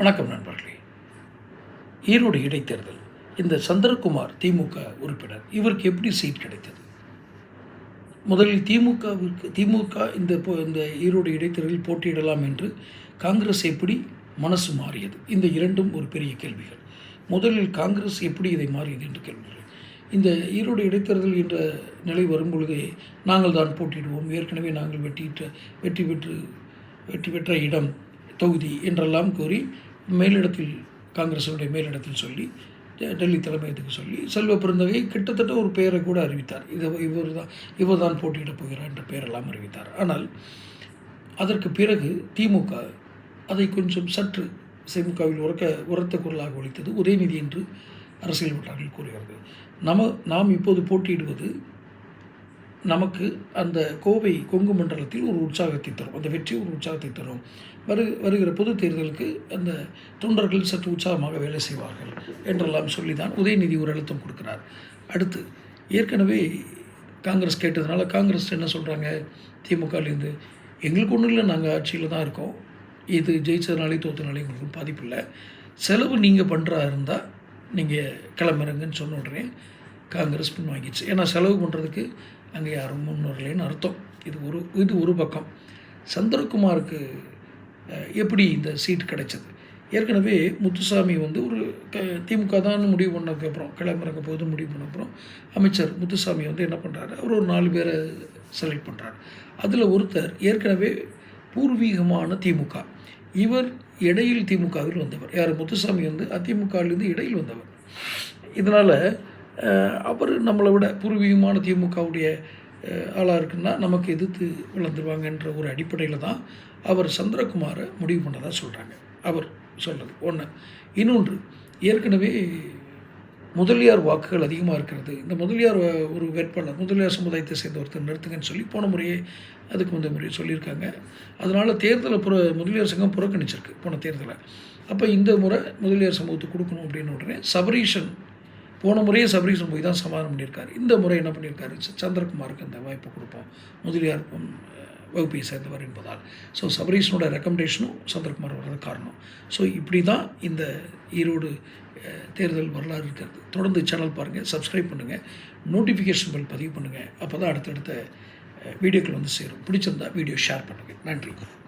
வணக்கம் நண்பர்களே. ஈரோடு இடைத்தேர்தல், இந்த சந்திரகுமார் திமுக உறுப்பினர், இவருக்கு எப்படி சீட் கிடைத்தது? முதலில் திமுக இந்த ஈரோடு இடைத்தேர்தலில் போட்டியிடலாம் என்று காங்கிரஸ் எப்படி மனசு மாறியது? இந்த இரண்டும் ஒரு பெரிய கேள்விகள். முதலில் காங்கிரஸ் எப்படி இதை மாறியது என்று கேள்விகள். இந்த ஈரோடு இடைத்தேர்தல் என்ற நிலை வரும் பொழுதே நாங்கள் தான் போட்டியிடுவோம், ஏற்கனவே நாங்கள் வெற்றி பெற்ற இடம் தொகுதி என்றெல்லாம் கூறி மேலிடத்தில், காங்கிரஸினுடைய மேலிடத்தில் சொல்லி, டெல்லி தலைமையத்துக்கு சொல்லி, செல்வ பெருந்தகை கிட்டத்தட்ட ஒரு பெயரை கூட அறிவித்தார். இவர் தான் போட்டியிடப் போகிறார் என்ற பெயரெல்லாம் அறிவித்தார். ஆனால் அதற்கு பிறகு திமுக அதை கொஞ்சம் சற்று திமுகவில் உரத்த குரலாக ஒலித்தது. உதயநிதி என்று அரசியல் வட்டாரங்கள் கூறுகிறது. நாம் இப்போது போட்டியிடுவது நமக்கு அந்த கோவை கொங்கு மண்டலத்தில் ஒரு உற்சாகத்தை தரும், அந்த வெற்றி ஒரு உற்சாகத்தை தரும். வருகிற பொது தேர்தலுக்கு அந்த தொண்டர்கள் சற்று உற்சாகமாக வேலை செய்வார்கள் என்றெல்லாம் சொல்லி தான் உதயநிதி ஒரு அழுத்தம் கொடுக்கிறார். அடுத்து ஏற்கனவே காங்கிரஸ் கேட்டதுனால காங்கிரஸ் என்ன சொல்கிறாங்க, திமுகலேருந்து எங்களுக்கு ஒன்றும் இல்லை, நாங்கள் ஆட்சியில் தான் இருக்கோம், இது ஜெயிச்சதுனாலே தோத்தனாலே எங்களுக்கு பாதிப்பு இல்லை, செலவு நீங்கள் பண்ணுறா இருந்தால் நீங்கள் கிளம்புறங்கன்னு சொன்ன உடனே காங்கிரஸ் பின் வாங்கிடுச்சு. ஏன்னா செலவு பண்ணுறதுக்கு அங்கே யாரும் முன்னோர்களேன்னு அர்த்தம். இது ஒரு பக்கம். சந்திரகுமாருக்கு எப்படி இந்த சீட் கிடைச்சது? ஏற்கனவே முத்துசாமி ஒரு திமுக தான் முடிவு பண்ணதுக்கப்புறம், கிளம்புறக்க போது முடிவு பண்ணப்புறம் அமைச்சர் முத்துசாமி என்ன பண்ணுறாரு, அவர் ஒரு 4 பேரை செலக்ட் பண்ணுறாரு. அதில் ஒருத்தர் ஏற்கனவே பூர்வீகமான திமுக, இவர் இடையில் திமுகவில் வந்தவர். யார்? முத்துசாமி அதிமுகவிலேருந்து இடையில் வந்தவர். இதனால் அவர் நம்மளை விட பூர்வீகமான திமுகவுடைய ஆளாக இருக்குன்னா நமக்கு எதிர்த்து வளர்ந்துருவாங்கன்ற ஒரு அடிப்படையில் தான் அவர் சந்திரகுமாரை முடிவு பண்ணதாக சொல்கிறாங்க. அவர் சொல்கிறது ஒன்று. இன்னொன்று, ஏற்கனவே முதலியார் வாக்குகள் அதிகமாக இருக்கிறது, இந்த முதலியார் ஒரு வேட்பாளர் முதலியார் சமுதாயத்தை சேர்ந்த ஒருத்தர் நிறுத்துங்கன்னு சொல்லி போன முறையே அதுக்கு முந்தைய முறையே சொல்லியிருக்காங்க. அதனால் தேர்தலை முதலியார் சங்கம் புறக்கணிச்சிருக்கு போன தேர்தலை. அப்போ இந்த முறை முதலியார் சமூகத்துக்கு கொடுக்கணும் அப்படின்னு உடனே போன முறையே சபரீஷன் போய் தான் சமாதானம் பண்ணியிருக்காரு. இந்த முறை என்ன பண்ணியிருக்காரு, சந்திரகுமாருக்கு அந்த வாய்ப்பு கொடுப்போம், முதலியார் வகுப்பை சேர்ந்தவர் என்பதால். ஸோ சபரீஷனோட ரெக்கமெண்டேஷனும் சந்திரகுமார் வர்றது காரணம். ஸோ இப்படி தான் இந்த ஈரோடு தேர்தல் வரலாறு இருக்கிறது. தொடர்ந்து சேனல் பாருங்கள், சப்ஸ்கிரைப் பண்ணுங்கள், நோட்டிஃபிகேஷன் பெல் பதிவு பண்ணுங்கள். அப்போ தான் அடுத்தடுத்த வீடியோக்கள் சேரும். பிடிச்சிருந்தால் வீடியோ ஷேர் பண்ணுங்கள். நன்றி.